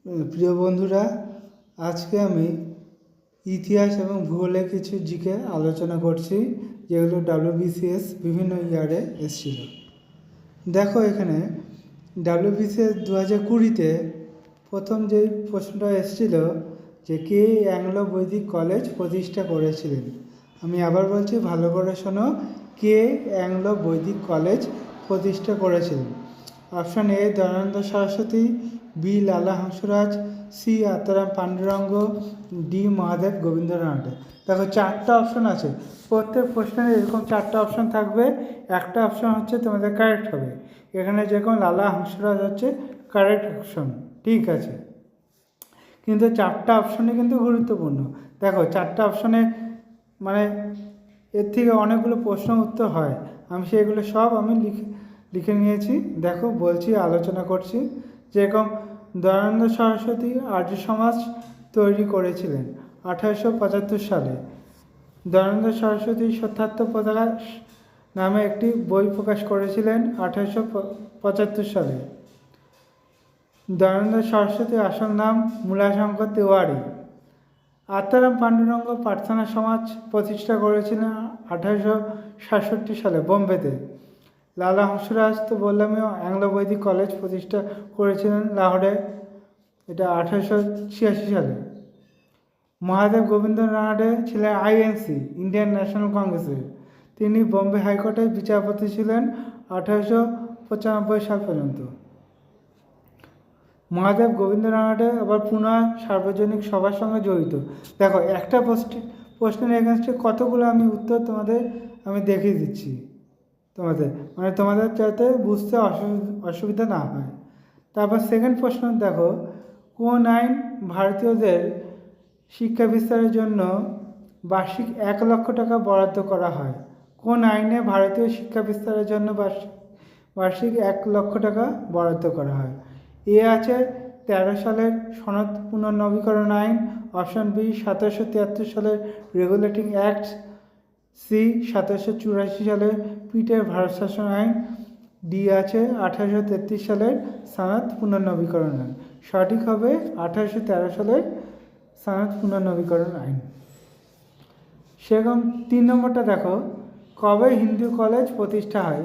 প্রিয় বন্ধুরা, আজকে আমি ইতিহাস এবং ভূগোলের কিছু জিকে আলোচনা করছি, যেগুলো WBCS বিভিন্ন ইয়ারে এসেছিল। দেখো, এখানে WBCS 2020-তে প্রথম যে প্রশ্নটা এসেছিল যে কে অ্যাংলো বৈদিক কলেজ প্রতিষ্ঠা করেছিলেন। আমি আবার বলছি, ভালো করে শোনো, কে অ্যাংলো বৈদিক কলেজ প্রতিষ্ঠা করেছিলেন। Option A Dayanand Saraswati, B Lala Hansraj, C Atmaram Pandurang, D Mahadev Gobindnath. দেখো, চারটা অপশান আছে, প্রত্যেক প্রশ্নের এরকম চারটা অপশান থাকবে, একটা অপশান হচ্ছে তোমাদের কারেক্ট হবে। এখানে যেরকম লালা হংসরাজ হচ্ছে কারেক্ট অপশান, ঠিক আছে, কিন্তু চারটা অপশানই কিন্তু গুরুত্বপূর্ণ। দেখো, চারটা অপশানে মানে এর থেকে অনেকগুলো প্রশ্ন উত্তর হয়, আমি সেগুলো সব লিখে নিয়েছি। দেখো, বলছি, আলোচনা করছি। যেরকম দয়ানন্দ সরস্বতী আর্য সমাজ তৈরি করেছিলেন 1875 সালে। দয়ানন্দ সরস্বতী সত্যার্থ পতাকা নামে একটি বই প্রকাশ করেছিলেন 1875 সালে। দয়ানন্দ সরস্বতীর আসল নাম মূলাশঙ্কর তিওয়ারি। আত্মারাম পাণ্ডুরঙ্গ প্রার্থনা সমাজ প্রতিষ্ঠা করেছিলেন 1867 সালে বোম্বেতে। লালা হংসরাজ তো বললামই, অ্যাংলো বৈদিক কলেজ প্রতিষ্ঠা করেছিলেন লাহোরে, এটা 1886 সালে। মহাদেব গোবিন্দনাথ ছিলেন INC, ইন্ডিয়ান ন্যাশনাল কংগ্রেসের। তিনি বোম্বে হাইকোর্টের বিচারপতি ছিলেন 1895 সাল পর্যন্ত। মহাদেব গোবিন্দনাথ আবার পুনা সার্বজনিক সভার সঙ্গে জড়িত। দেখো, একটা প্রশ্নের এগেনস্টে কতগুলো আমি উত্তর তোমাদের আমি দেখিয়ে দিচ্ছি, তোমাদের যাতে বুঝতে অসুবিধা না হয়। তারপর সেকেন্ড প্রশ্ন দেখো, কোন আইন ভারতীয়দের শিক্ষা বিস্তারের জন্য বার্ষিক 1 লক্ষ টাকা বরাদ্দ করা হয়? কোন আইনে ভারতীয় শিক্ষা বিস্তারের জন্য বার্ষিক 1 লক্ষ টাকা বরাদ্দ করা হয়? এ আছে 13 সালের সনদ পুনর্নবীকরণ আইন, অপশন বি 1773 সালের রেগুলেটিং অ্যাক্ট, সি 1784 সালের পিটের ভারত শাসন আইন, ডি আছে 1833 সালের সনদ পুনর্নবীকরণ আইন। সঠিক হবে 1813 সালের সনদ পুনর্নবীকরণ আইন। সেরকম 3 নম্বরটা দেখো, কবে হিন্দু কলেজ প্রতিষ্ঠা হয়?